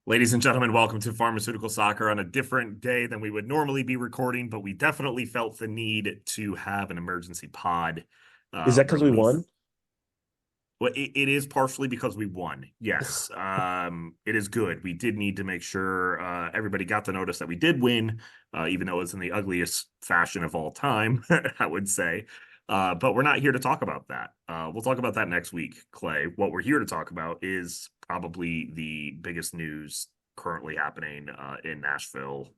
Ladies and gentlemen, welcome to Pharmaceutical Soccer on a different day than we would normally be recording, but we definitely felt the need to have an emergency pod Is that because we release. won? Well, it is partially because we won. Yes, it is good. We did need to make sure everybody got the notice that we did win, even though it was in the ugliest fashion of all time, I would say. But we're not here to talk about that. We'll talk about that next week, Clay. What we're here to talk about is probably the biggest news currently happening in Nashville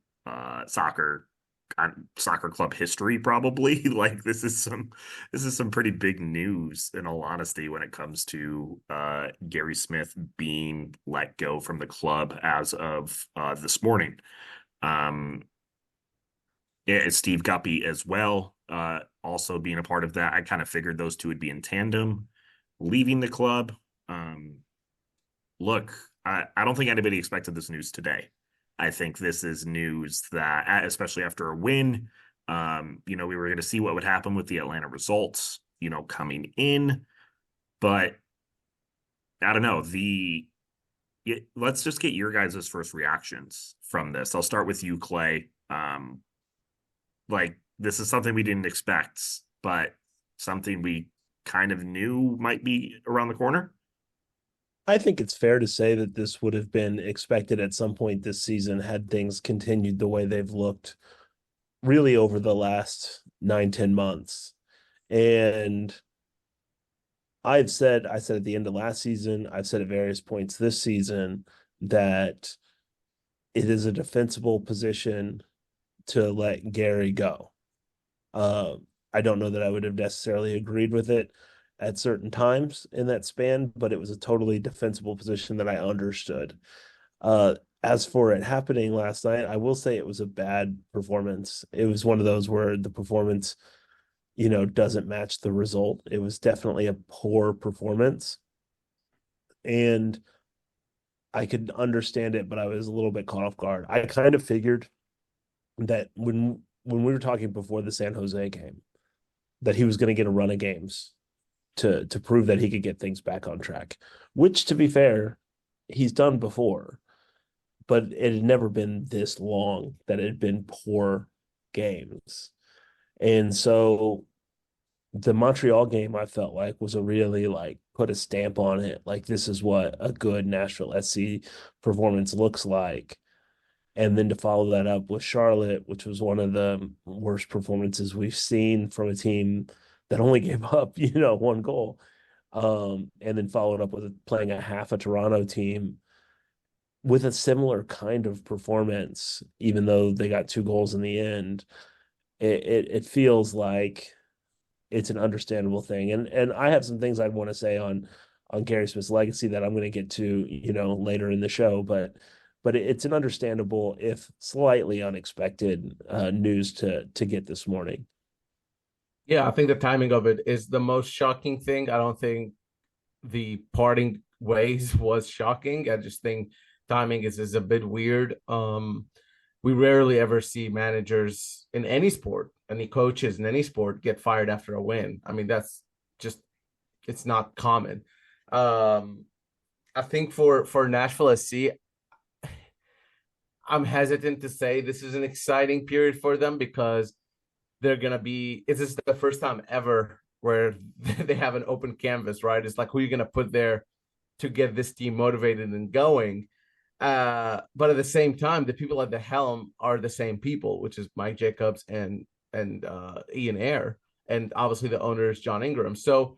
soccer soccer club history, probably. Like this is some pretty big news, in all honesty, when it comes to Gary Smith being let go from the club as of this morning. Um, yeah, Steve Guppy as well, also being a part of that. I kind of figured those two would be in tandem, leaving the club. Um, Look, I don't think anybody expected this news today. I think this is news that, especially after a win, we were going to see what would happen with the Atlanta results, coming in. But I don't know. Let's just get your guys' first reactions from this. I'll start with you, Clay. Like, this is something we didn't expect, but something we kind of knew might be around the corner. I think it's fair to say that this would have been expected at some point this season had things continued the way they've looked really over the last 9, 10 months. And I said at the end of last season, I've said at various points this season that it is a defensible position to let Gary go. I don't know that I would have necessarily agreed with it at certain times in that span, but it was a totally defensible position that I understood. As for it happening last night, I will say it was a bad performance. It was one of those where the performance, doesn't match the result. It was definitely a poor performance. And I could understand it, but I was a little bit caught off guard. I kind of figured that when we were talking before the San Jose game, that he was going to get a run of games to prove that he could get things back on track, which to be fair, he's done before, but it had never been this long that it had been poor games. And so the Montreal game I felt like was a really like put a stamp on it. Like this is what a good Nashville SC performance looks like. And then to follow that up with Charlotte, which was one of the worst performances we've seen from a team that only gave up, one goal. And then followed up with playing a half a Toronto team with a similar kind of performance, even though they got 2 goals in the end. It feels like it's an understandable thing. And I have some things I'd want to say on Gary Smith's legacy that I'm going to get to, later in the show, but it's an understandable, if slightly unexpected, news to get this morning. Yeah, I think the timing of it is the most shocking thing. I don't think the parting ways was shocking. I just think timing is a bit weird. We rarely ever see managers in any sport, any coaches in any sport get fired after a win. I mean, that's just it's not common. Um, I think for Nashville SC, I'm hesitant to say this is an exciting period for them because they're gonna be. This is the first time ever where they have an open canvas, right? It's like who are you gonna put there to get this team motivated and going. But at the same time, the people at the helm are the same people, which is Mike Jacobs and Ian Ayre, and obviously the owner is John Ingram. So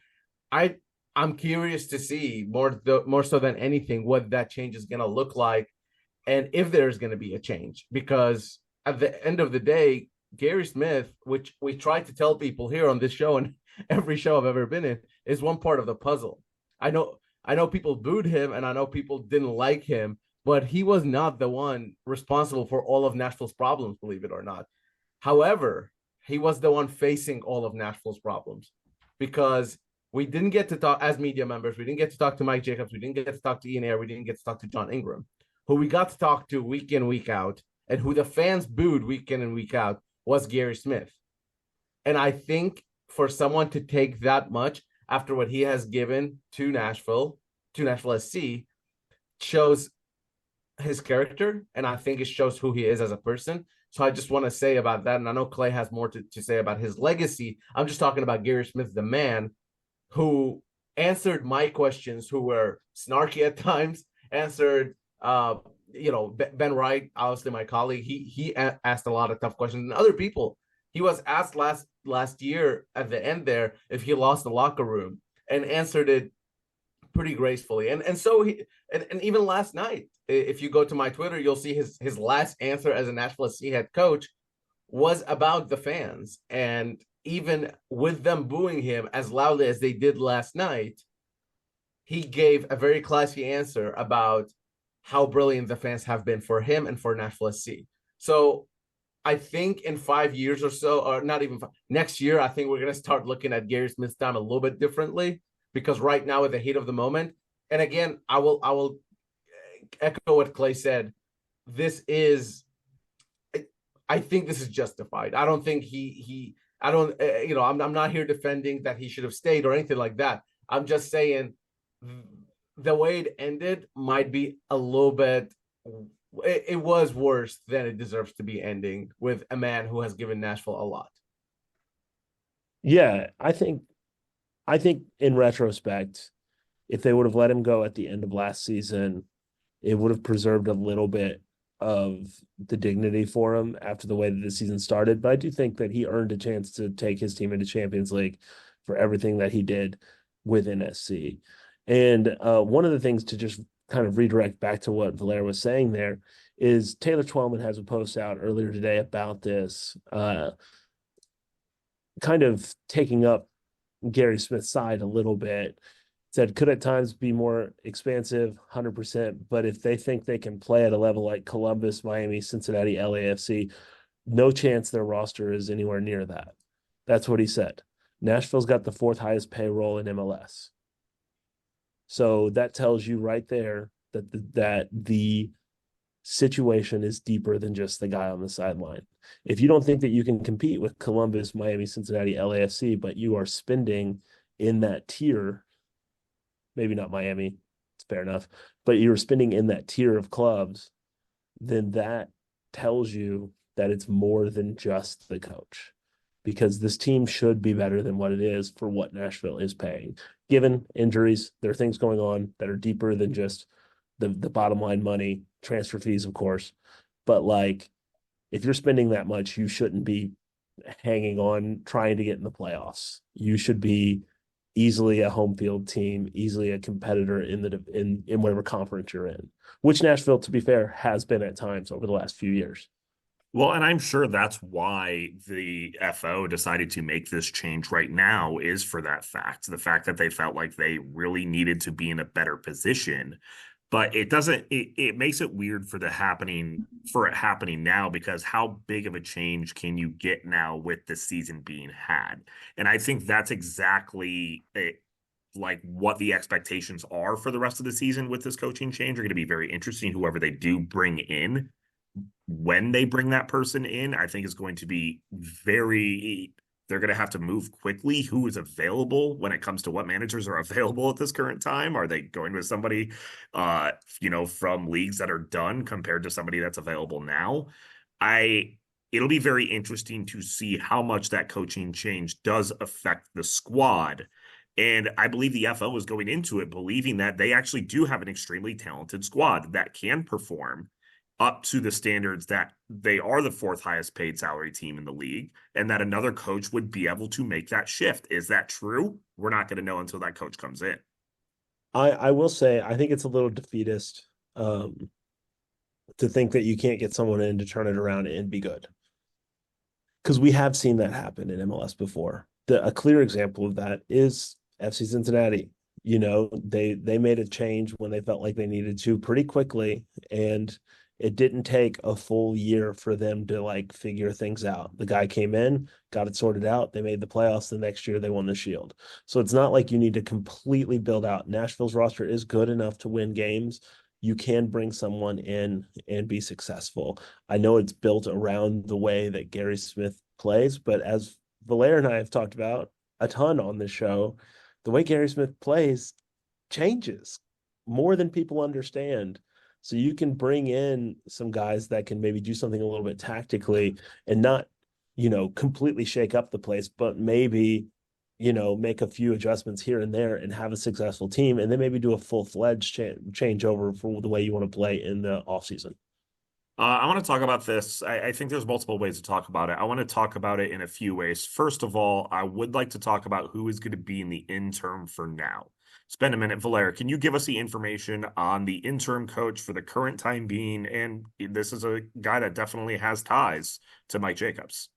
I I'm curious to see more so than anything what that change is going to look like, and if there's going to be a change, because at the end of the day, Gary Smith, which we try to tell people here on this show and every show I've ever been in, is one part of the puzzle. I know people booed him and I know people didn't like him, but he was not the one responsible for all of Nashville's problems, believe it or not. However, he was the one facing all of Nashville's problems because we didn't get to talk as media members. We didn't get to talk to Mike Jacobs. We didn't get to talk to Ian Ayre. We didn't get to talk to John Ingram, who we got to talk to week in, week out, and who the fans booed week in and week out was Gary Smith. And I think for someone to take that much after what he has given to Nashville SC, shows his character, and I think it shows who he is as a person. So I just want to say about that, and I know Clay has more to say about his legacy. I'm just talking about Gary Smith, the man who answered my questions, who were snarky at times, answered Ben Wright, obviously my colleague, he asked a lot of tough questions, and other people. He was asked last year at the end there if he lost the locker room, and answered it pretty gracefully. And so and even last night, if you go to my Twitter, you'll see his last answer as a Nashville SC head coach was about the fans. And even with them booing him as loudly as they did last night, he gave a very classy answer about how brilliant the fans have been for him and for Nashville SC. So I think in 5 years or so, or not even next year, I think we're going to start looking at Gary Smith's time a little bit differently, because right now, at the heat of the moment, and again, I will echo what Clay said. I think this is justified. I don't think I don't, I'm not here defending that he should have stayed or anything like that. I'm just saying the way it ended might be a little bit, it was worse than it deserves to be ending with a man who has given Nashville a lot. Yeah, I think in retrospect, if they would have let him go at the end of last season, it would have preserved a little bit of the dignity for him after the way that the season started. But I do think that he earned a chance to take his team into Champions League for everything that he did with NSC. And one of the things, to just kind of redirect back to what Valera was saying there, is Taylor Twellman has a post out earlier today about this, kind of taking up Gary Smith's side a little bit. Said could at times be more expansive, 100%. But if they think they can play at a level like Columbus, Miami, Cincinnati, LAFC, no chance their roster is anywhere near that. That's what he said. Nashville's got the fourth highest payroll in MLS. So that tells you right there that the situation is deeper than just the guy on the sideline. If you don't think that you can compete with Columbus, Miami, Cincinnati, LAFC, but you are spending in that tier, maybe not Miami, it's fair enough, but you're spending in that tier of clubs, then that tells you that it's more than just the coach, because this team should be better than what it is for what Nashville is paying. Given injuries, there are things going on that are deeper than just the bottom line money, transfer fees, of course. But like, if you're spending that much, you shouldn't be hanging on trying to get in the playoffs. You should be easily a home field team, easily a competitor in whatever conference you're in, which Nashville, to be fair, has been at times over the last few years. Well, and I'm sure that's why the FO decided to make this change right now, is for that fact, the fact that they felt like they really needed to be in a better position. But it makes it weird for it happening now, because how big of a change can you get now with the season being had? And I think that's exactly like what the expectations are for the rest of the season with this coaching change are going to be very interesting. Whoever they do bring in, when they bring that person in, I think is going to be they're going to have to move quickly. Who is available when it comes to what managers are available at this current time? Are they going with somebody, from leagues that are done compared to somebody that's available now? It'll be very interesting to see how much that coaching change does affect the squad. And I believe the FO is going into it believing that they actually do have an extremely talented squad that can perform up to the standards that they are the fourth highest paid salary team in the league, and that another coach would be able to make that shift. Is that true? We're not going to know until that coach comes in. I will say, I think it's a little defeatist to think that you can't get someone in to turn it around and be good, because we have seen that happen in MLS before. A clear example of that is FC Cincinnati. They made a change when they felt like they needed to pretty quickly, and it didn't take a full year for them to figure things out. The guy came in, got it sorted out. They made the playoffs. The next year they won the Shield. So it's not like you need to completely build out. Nashville's roster is good enough to win games. You can bring someone in and be successful. I know it's built around the way that Gary Smith plays, but as Valera and I have talked about a ton on this show, the way Gary Smith plays changes more than people understand. So you can bring in some guys that can maybe do something a little bit tactically and not, completely shake up the place, but maybe, make a few adjustments here and there and have a successful team, and then maybe do a full-fledged changeover for the way you want to play in the offseason. I want to talk about this. I think there's multiple ways to talk about it. I want to talk about it in a few ways. First of all, I would like to talk about who is going to be in the interim for now. Spend a minute, Valera. Can you give us the information on the interim coach for the current time being? And this is a guy that definitely has ties to Mike Jacobs.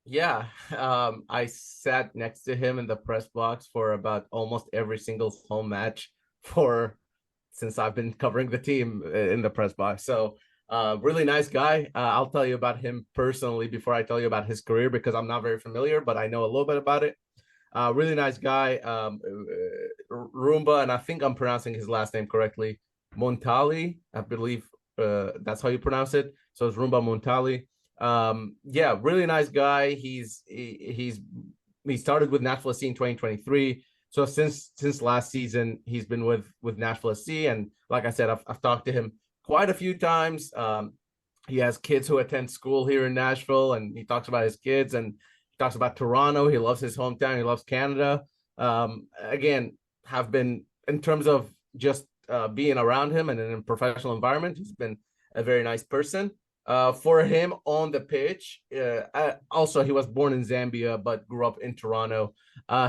Yeah, I sat next to him in the press box for about almost every single home match since I've been covering the team in the press box. So really nice guy. I'll tell you about him personally before I tell you about his career, because I'm not very familiar, but I know a little bit about it. Really nice guy. Roomba, and I think I'm pronouncing his last name correctly. Montali, I believe that's how you pronounce it. So it's Roomba Montali. Yeah, really nice guy. He started with Nashville SC in 2023. So since last season, he's been with Nashville SC, and like I said, I've talked to him quite a few times. He has kids who attend school here in Nashville, and he talks about his kids, and he talks about Toronto. He loves his hometown. He loves Canada. Again, have been, in terms of just being around him and in a professional environment, he's been a very nice person. For him on the pitch, also he was born in Zambia but grew up in Toronto.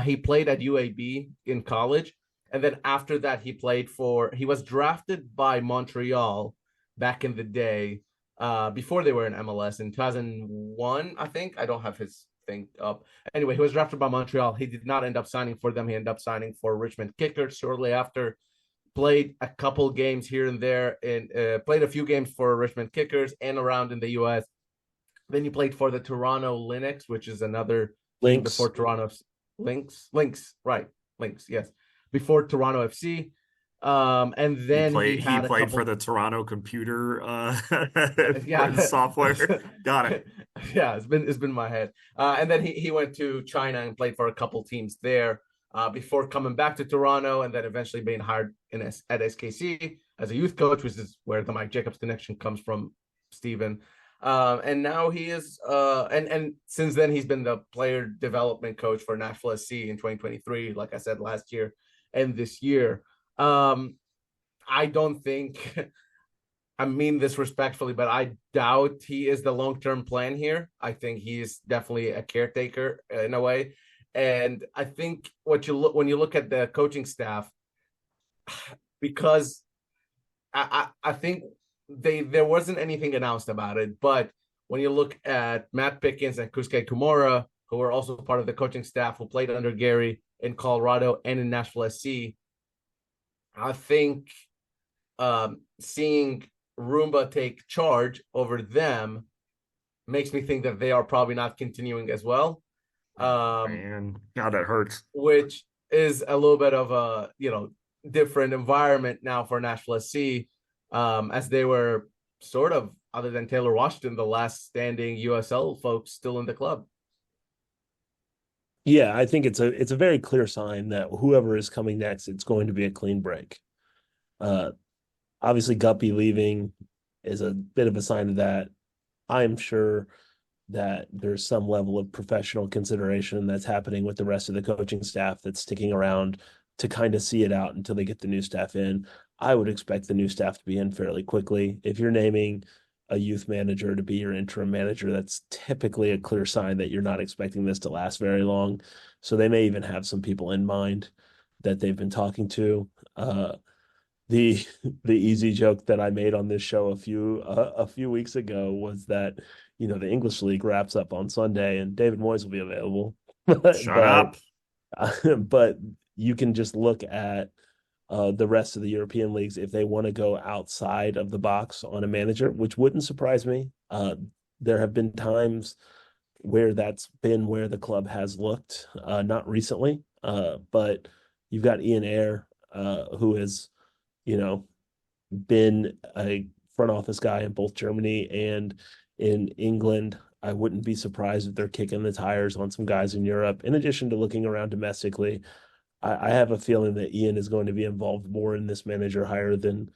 He played at UAB in college, and then after that he was drafted by Montreal back in the day, before they were in MLS in 2001, I think. I don't have his thing up. Anyway, he was drafted by Montreal. He did not end up signing for them. He ended up signing for Richmond Kickers shortly after. Played a couple games here and there, and played a few games for Richmond Kickers and around in the U.S. Then he played for the Toronto Lynx, which is another team before Toronto Lynx, right? Lynx, yes, before Toronto FC. And then he played for the Toronto computer software. Got it. Yeah, it's been my head. And then he went to China and played for a couple teams there. Before coming back to Toronto, and then eventually being hired at SKC as a youth coach, which is where the Mike Jacobs connection comes from, Steven. And now he is, and since then he's been the player development coach for Nashville SC in 2023, like I said, last year and this year. I don't think, I mean this respectfully, but I doubt he is the long-term plan here. I think he is definitely a caretaker in a way. And I think when you look at the coaching staff, because I think there wasn't anything announced about it, but when you look at Matt Pickens and Kusuke Kumura, who are also part of the coaching staff, who played under Gary in Colorado and in Nashville SC, I think seeing Roomba take charge over them makes me think that they are probably not continuing as well. Man, God, that hurts. Which is a little bit of a different environment now for Nashville SC, as they were sort of, other than Taylor Washington, the last standing USL folks still in the club. Yeah, I think it's a very clear sign that whoever is coming next, it's going to be a clean break. Obviously, Guppy leaving is a bit of a sign of that. I'm sure that there's some level of professional consideration that's happening with the rest of the coaching staff that's sticking around to kind of see it out until they get the new staff in. I would expect the new staff to be in fairly quickly. If you're naming a youth manager to be your interim manager, that's typically a clear sign that you're not expecting this to last very long. So they may even have some people in mind that they've been talking to. The easy joke that I made on this show a few weeks ago was that the English League wraps up on Sunday and David Moyes will be available. Shut up. But you can just look at the rest of the European leagues if they want to go outside of the box on a manager, which wouldn't surprise me. There have been times where that's been where the club has looked, not recently, but you've got Ian Ayre, who has been a front office guy in both Germany and in England. I wouldn't be surprised if they're kicking the tires on some guys in Europe, in addition to looking around domestically. I have a feeling that Ian is going to be involved more in this manager hire than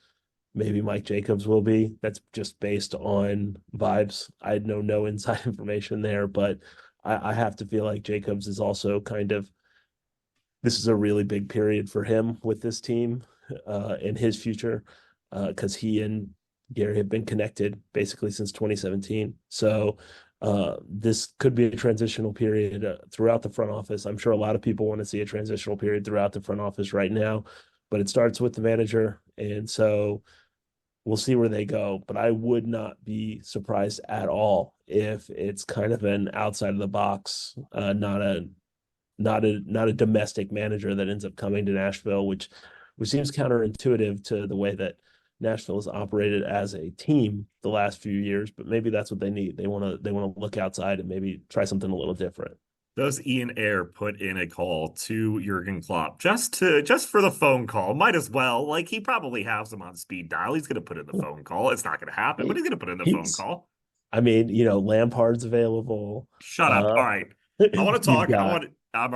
Maybe Mike Jacobs will be. That's just based on vibes. I know no inside information there, but I have to feel like Jacobs is also kind of this is a really big period for him with this team and his future because he and Gary have been connected basically since 2017. So this could be a transitional period throughout the front office. I'm sure a lot of people want to see a transitional period throughout the front office right now, but it starts with the manager. And so we'll see where they go. But I would not be surprised at all if it's kind of an outside of the box, not a domestic manager that ends up coming to Nashville, which seems counterintuitive to the way that Nashville has operated as a team the last few years. But maybe that's what they need. They want to look outside and maybe try something a little different. Does Ian Ayre put in a call to Jurgen Klopp just for the phone call? Might as well. Like he probably has him on speed dial. He's going to put in the phone call. It's not going to happen, but he's going to put in the phone He's, call. I mean, Lampard's available. Shut up. All right. I want to You've talk. got. I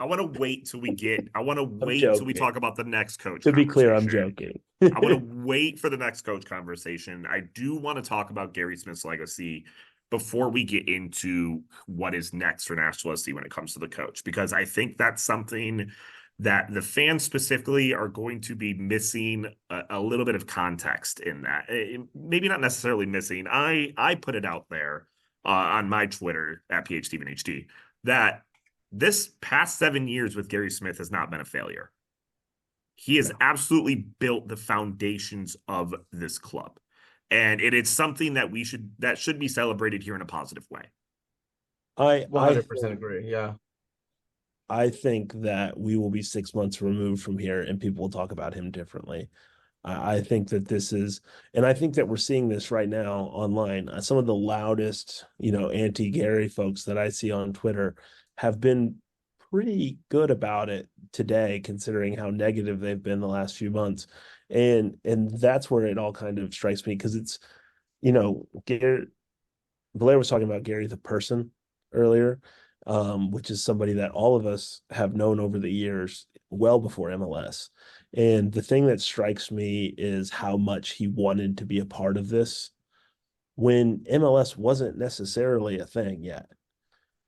want to wait till we get. I want to I'm wait till we joking. talk about the next coach To be clear, I'm conversation. joking. I want to wait for the next coach conversation. I do want to talk about Gary Smith's legacy before we get into what is next for Nashville SC when it comes to the coach, because I think that's something that the fans specifically are going to be missing a little bit of context in that. Maybe not necessarily missing. I put it out there on my Twitter at PHTVNHD that this past 7 years with Gary Smith has not been a failure. He has absolutely built the foundations of this club. And it is something that should be celebrated here in a positive way. I 100% agree. Yeah. I think that we will be 6 months removed from here and people will talk about him differently. I think that this is, and I think that we're seeing this right now online. Some of the loudest, anti-Gary folks that I see on Twitter have been pretty good about it today, considering how negative they've been the last few months. And that's where it all kind of strikes me because it's, Gary, Blair was talking about Gary the person earlier, which is somebody that all of us have known over the years, well before MLS. And the thing that strikes me is how much he wanted to be a part of this when MLS wasn't necessarily a thing yet.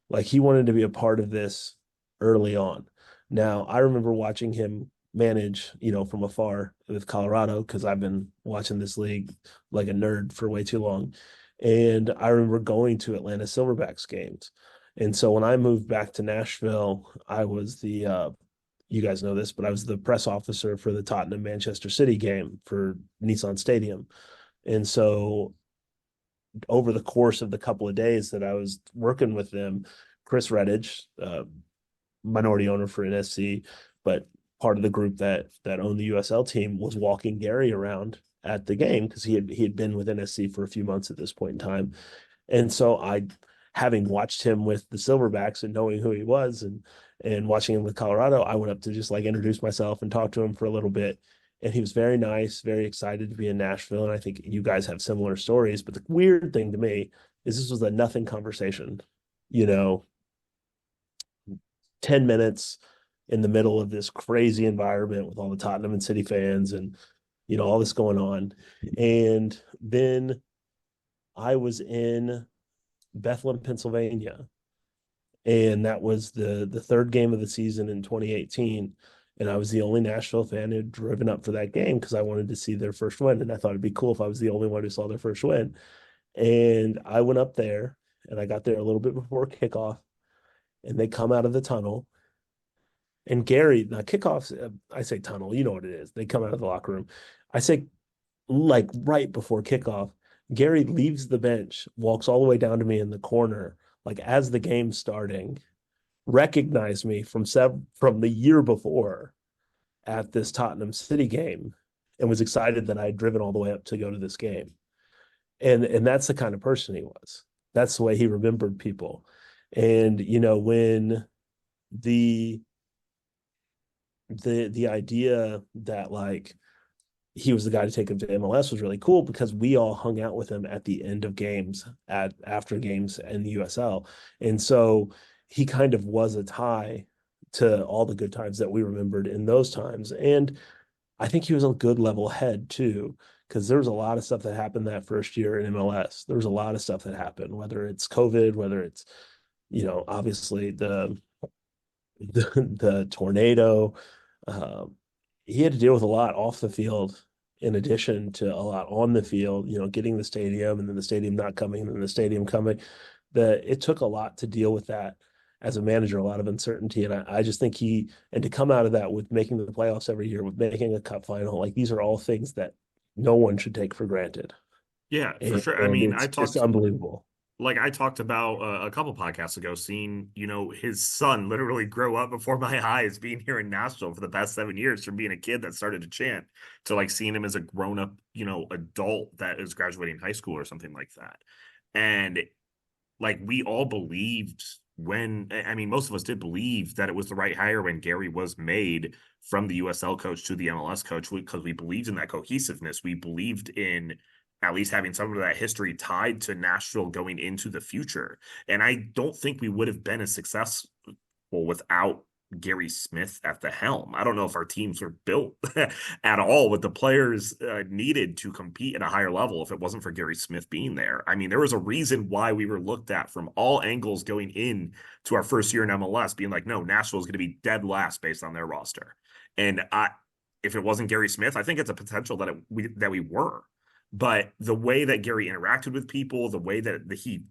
Like he wanted to be a part of this early on. Now, I remember watching him manage, from afar with Colorado because I've been watching this league like a nerd for way too long. And I remember going to Atlanta Silverbacks games. And so when I moved back to Nashville, I was you guys know this, but I was the press officer for the Tottenham Manchester City game for Nissan Stadium. And so over the course of the couple of days that I was working with them, Chris Redditch, minority owner for NSC, but part of the group that owned the USL team, was walking Gary around at the game because he had been with NSC for a few months at this point in time. And so having watched him with the Silverbacks and knowing who he was and watching him with Colorado, I went up to just like introduce myself and talk to him for a little bit. And he was very nice, very excited to be in Nashville. And I think you guys have similar stories. But the weird thing to me is this was a nothing conversation, 10 minutes in the middle of this crazy environment with all the Tottenham and City fans and, all this going on. And then I was in Bethlehem, Pennsylvania. And that was the third game of the season in 2018. And I was the only Nashville fan who'd driven up for that game because I wanted to see their first win. And I thought it'd be cool if I was the only one who saw their first win. And I went up there and I got there a little bit before kickoff. And they come out of the tunnel. And Gary, now kickoffs, I say tunnel, you know what it is. They come out of the locker room. I say like right before kickoff, Gary leaves the bench, walks all the way down to me in the corner, like as the game's starting, recognized me from the year before at this Tottenham City game and was excited that I had driven all the way up to go to this game. And that's the kind of person he was. That's the way he remembered people. And, when the idea that like he was the guy to take him to MLS was really cool because we all hung out with him at the end of games, after games in the USL. And so he kind of was a tie to all the good times that we remembered in those times. And I think he was a good level head too, because there was a lot of stuff that happened that first year in MLS. There was a lot of stuff that happened, whether it's COVID, whether it's, obviously the tornado. Um, he had to deal with a lot off the field in addition to a lot on the field, getting the stadium and then the stadium not coming and then the stadium coming. It took a lot to deal with that as a manager, a lot of uncertainty. And I just think and to come out of that with making the playoffs every year, with making a cup final, like these are all things that no one should take for granted. Yeah, for And, sure. I and mean, it's just unbelievable. I talked about a couple podcasts ago, seeing, his son literally grow up before my eyes, being here in Nashville for the past 7 years, from being a kid that started to chant to like seeing him as a grown up, adult that is graduating high school or something like that. And like we all believed most of us did believe that it was the right hire when Gary was made from the USL coach to the MLS coach, because we believed in that cohesiveness. We believed in at least having some of that history tied to Nashville going into the future. And I don't think we would have been as successful without Gary Smith at the helm. I don't know if our teams were built at all with the players needed to compete at a higher level if it wasn't for Gary Smith being there. I mean, there was a reason why we were looked at from all angles going in to our first year in MLS, being like, no, Nashville is going to be dead last based on their roster. And if it wasn't Gary Smith, I think it's a potential that we were. But the way that Gary interacted with people, the way that he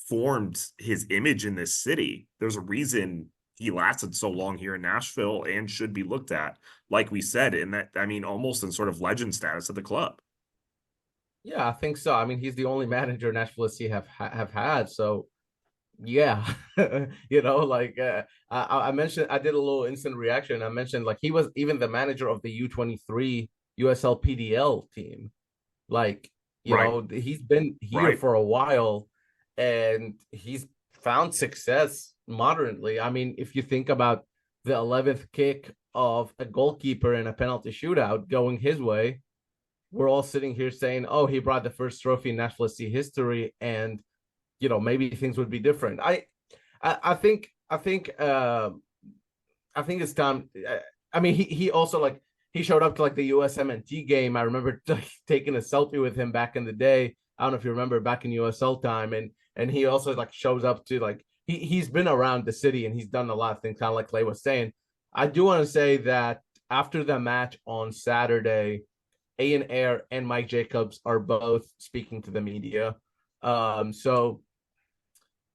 formed his image in this city, there's a reason he lasted so long here in Nashville and should be looked at, like we said, in that, I mean, almost in sort of legend status at the club. Yeah, I think so. I mean, he's the only manager Nashville SC have had. So yeah, I mentioned, I did a little instant reaction. I mentioned like he was even the manager of the U23 USL PDL team. Like, Right. He's been here Right. for a while and he's found success moderately. I mean, if you think about the 11th kick of a goalkeeper in a penalty shootout going his way, we're all sitting here saying, oh, he brought the first trophy in Nashville SC history, and maybe things would be different. I think it's time. I mean, he also like he showed up to like the USMNT game. I remember like, taking a selfie with him back in the day. I don't know if you remember back in USL time, and he also like shows up to like he's been around the city and he's done a lot of things, kind of like Clay was saying. I do want to say that after the match on Saturday, Ian Air and Mike Jacobs are both speaking to the media. So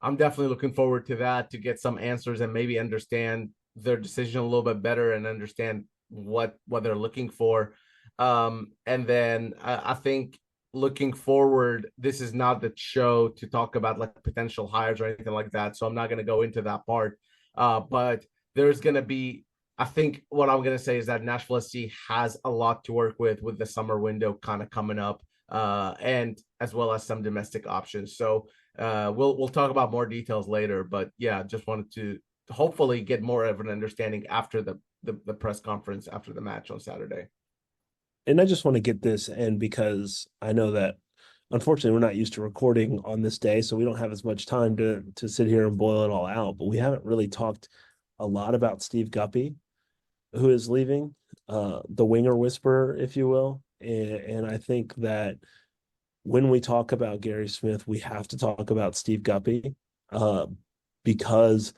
I'm definitely looking forward to that, to get some answers and maybe understand their decision a little bit better and understand what they're looking for. And then I think looking forward, this is not the show to talk about like potential hires or anything like that. So I'm not going to go into that part. But there's going to be, I think what I'm going to say is that Nashville SC has a lot to work with the summer window kind of coming up, and as well as some domestic options. So we'll talk about more details later. But yeah, just wanted to hopefully get more of an understanding after the press conference after the match on Saturday. And I just want to get this in because I know that unfortunately we're not used to recording on this day, so we don't have as much time to sit here and boil it all out. But we haven't really talked a lot about Steve Guppy, who is leaving, the winger whisperer, if you will. And I think that when we talk about Gary Smith, we have to talk about Steve Guppy, because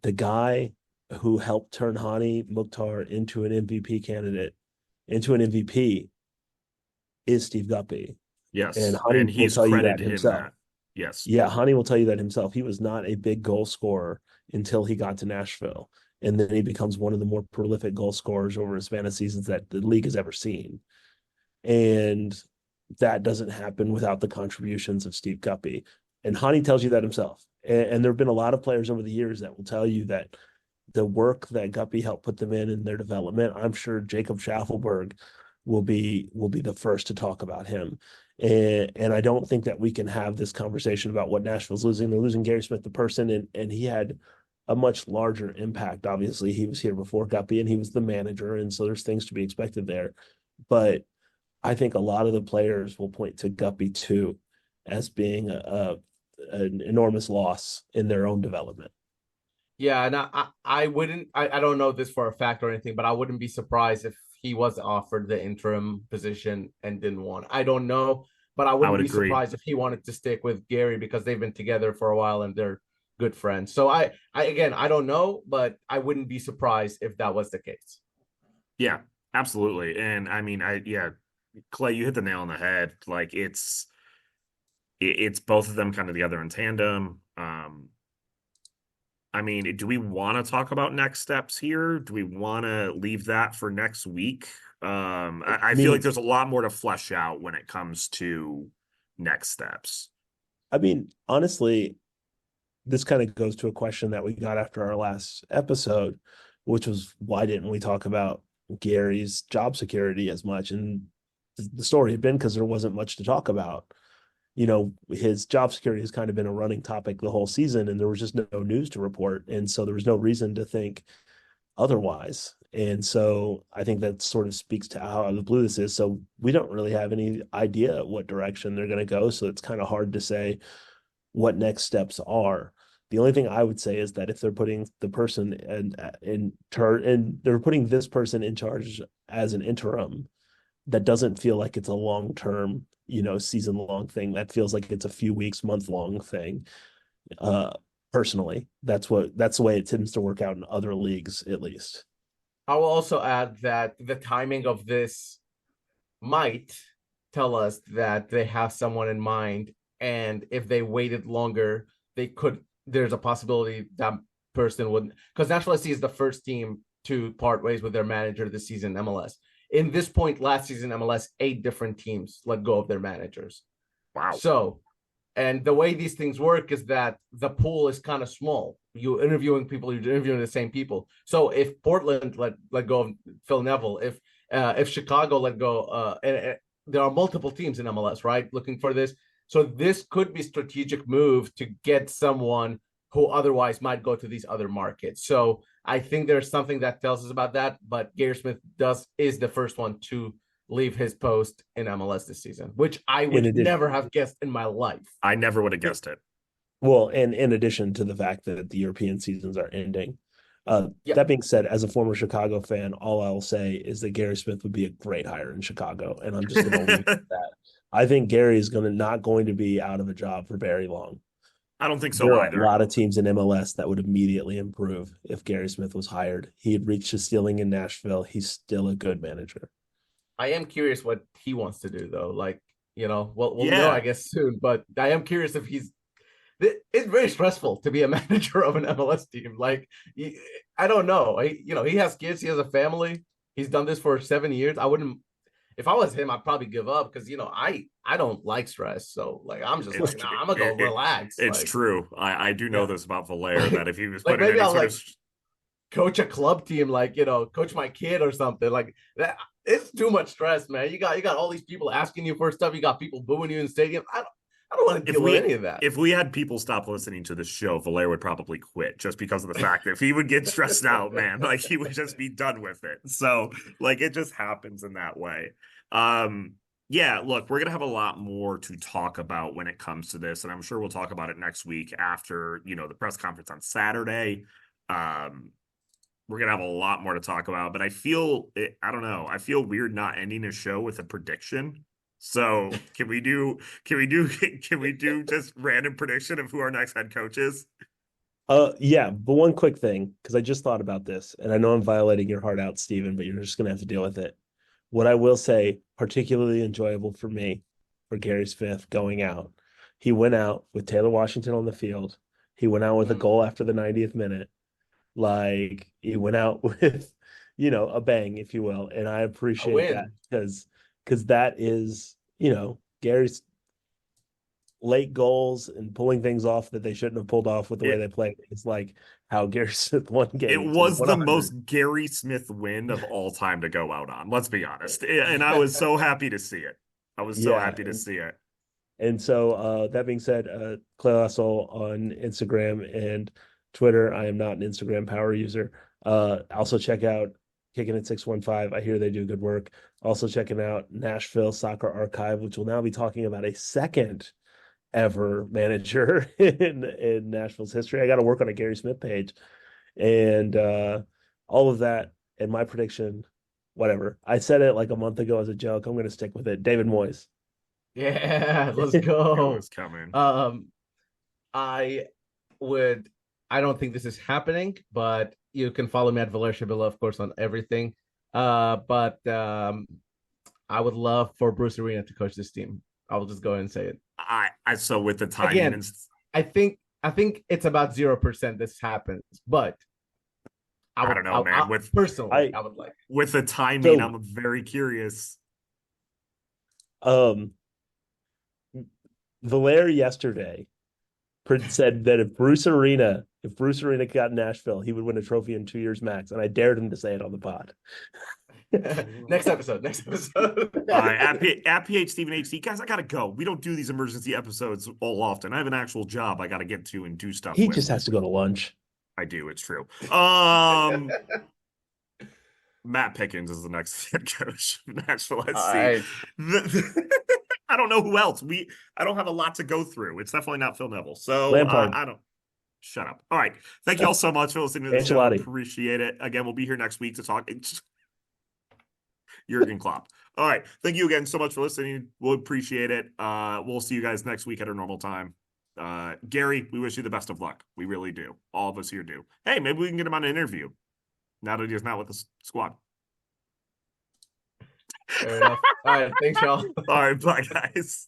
the guy who helped turn Hani Mukhtar into an MVP candidate, into an MVP, is Steve Guppy. And Yes. And Hani will he's tell you that credited in himself. that. Yes. Yeah, Hani will tell you that himself. He was not a big goal scorer until he got to Nashville. And then he becomes one of the more prolific goal scorers over a span of seasons that the league has ever seen. And that doesn't happen without the contributions of Steve Guppy. And Hani tells you that himself. And there have been a lot of players over the years that will tell you that the work that Guppy helped put them in their development. I'm sure Jacob Schaffelberg will be the first to talk about him. And I don't think that we can have this conversation about what Nashville's losing. They're losing Gary Smith, the person, and he had a much larger impact. Obviously, he was here before Guppy and he was the manager, and so there's things to be expected there. But I think a lot of the players will point to Guppy too as being an enormous loss in their own development. Yeah, and I wouldn't, I don't know this for a fact or anything, but I wouldn't be surprised if he was offered the interim position and didn't want. I don't know, but I I wouldn't would be agree. surprised if he wanted to stick with Gary because they've been together for a while and they're good friends. So I again, I don't know, but I wouldn't be surprised if that was the case. Yeah, absolutely. And I mean, yeah, Clay, you hit the nail on the head. Like it's both of them kind of together in tandem. I mean, do we want to talk about next steps here? Do we want to leave that for next week? I feel like Me, there's a lot more to flesh out when it comes to next steps. I mean, honestly, this kind of goes to a question that we got after our last episode, which was why didn't we talk about Gary's job security as much? And the story had been because there wasn't much to talk about. His job security has kind of been a running topic the whole season, and there was just no news to report. And so there was no reason to think otherwise. And so I think that sort of speaks to how out of the blue this is. So we don't really have any idea what direction they're going to go. So it's kind of hard to say what next steps are. The only thing I would say is that if they're putting the person in turn and they're putting this person in charge as an interim, that doesn't feel like it's a long term, season long thing. That feels like it's a few weeks, month long thing. Uh, Personally, that's the way it tends to work out in other leagues, at least. I will also add that the timing of this might tell us that they have someone in mind, and if they waited longer, they could. There's a possibility that person would, because Nashville SC is the first team to part ways with their manager this season in MLS. In this point last season, MLS, 8 different teams let go of their managers. Wow. So, and the way these things work is that the pool is kind of small. You're interviewing people, you're interviewing the same people. So if Portland let go of Phil Neville, if Chicago let go, and there are multiple teams in MLS, right, looking for this. So this could be strategic move to get someone who otherwise might go to these other markets. So I think there's something that tells us about that. But Gary Smith is the first one to leave his post in MLS this season, which I In would addition, never have guessed in my life. I never would have guessed it. well, and in addition to the fact that the European seasons are ending. Yeah. That being said, as a former Chicago fan, all I'll say is that Gary Smith would be a great hire in Chicago, and I'm just going to leave it at that. I think Gary is not going to be out of a job for very long. I don't think so There are a either. lot of teams in MLS that would immediately improve if Gary Smith was hired. He had reached his ceiling in Nashville. He's still a good manager. I am curious what he wants to do though. Like, we'll know, I Yeah. guess, soon, but I am curious if it's very stressful to be a manager of an MLS team. Like, I don't know. He has kids, he has a family. He's done this for 7 years. I wouldn't, if I was him, I'd probably give up because I don't like stress. So like, I'm just It's like, nah, I'm gonna go relax. it's Like, true. I do know yeah, this about Valaire that if he was like put in maybe any I'll sort like of coach a club team, like coach my kid or something like that. It's too much stress, man. You got all these people asking you for stuff. You got people booing you in stadium. I don't want to if deal with we any of that. if we had people stop listening to the show, Valaire would probably quit just because of the fact that if he would get stressed out, man, like he would just be done with it. So like it just happens in that way. Yeah, look, we're gonna have a lot more to talk about when it comes to this, and I'm sure we'll talk about it next week after the press conference on Saturday. We're gonna have a lot more to talk about, but I don't know. I feel weird not ending a show with a prediction. So can we do just random prediction of who our next head coach is? Yeah, but one quick thing, because I just thought about this, and I know I'm violating your heart out, Steven, but you're just gonna have to deal with it. What I will say, particularly enjoyable for me, for Gary Smith going out, he went out with Taylor Washington on the field. He went out with a goal after the 90th minute. Like he went out with, a bang, if you will. And I A appreciate that win. because that is, Gary's late goals and pulling things off that they shouldn't have pulled off with the way It they played. It's like how Gary Smith won it games and was the 100. most Gary Smith win of all time to go out on. Let's be honest. And I was so happy to see it. I was so Yeah. happy to see it. And so that being said, Clay Lassol on Instagram and Twitter. I am not an Instagram power user. Also check out Kicking It 615. I hear they do good work. Also checking out Nashville Soccer Archive, which will now be talking about a second ever manager in Nashville's history. I got to work on a Gary Smith page. And all of that. And my prediction whatever. I said it like a month ago as a joke. I'm going to stick with it. David Moyes. Yeah, let's It go. was coming. I would. I don't think this is happening, but you can follow me at Valeria Below, of course, on everything. But I would love for Bruce Arena to coach this team. I will just go ahead and say it. I so with the timing Again, I think it's about 0% this happens, but I don't know, man. With personally, I would like with the timing, So- I'm very curious. Valer yesterday said that if Bruce Arena got Nashville, he would win a trophy in 2 years max. And I dared him to say it on the pod. next episode. At PH Stephen HD, guys, I gotta go. We don't do these emergency episodes all often. I have an actual job I gotta get to and do stuff. He with. just has to go to lunch. I do. It's true. Matt Pickens is the next head coach of Nashville SC. Right. I don't know who else. I don't have a lot to go through. It's definitely not Phil Neville. So Lampard. I don't. Shut up. All right. Thank you all so much for listening to the show. Ancelotti. Appreciate it. Again, we'll be here next week to talk. Jurgen Klopp. All right. Thank you again so much for listening. We'll appreciate it. We'll see you guys next week at our normal time. Gary, we wish you the best of luck. We really do. All of us here do. Hey, maybe we can get him on an interview now that he's not with the squad. Fair enough. All right. Thanks, y'all. All right. Bye, guys.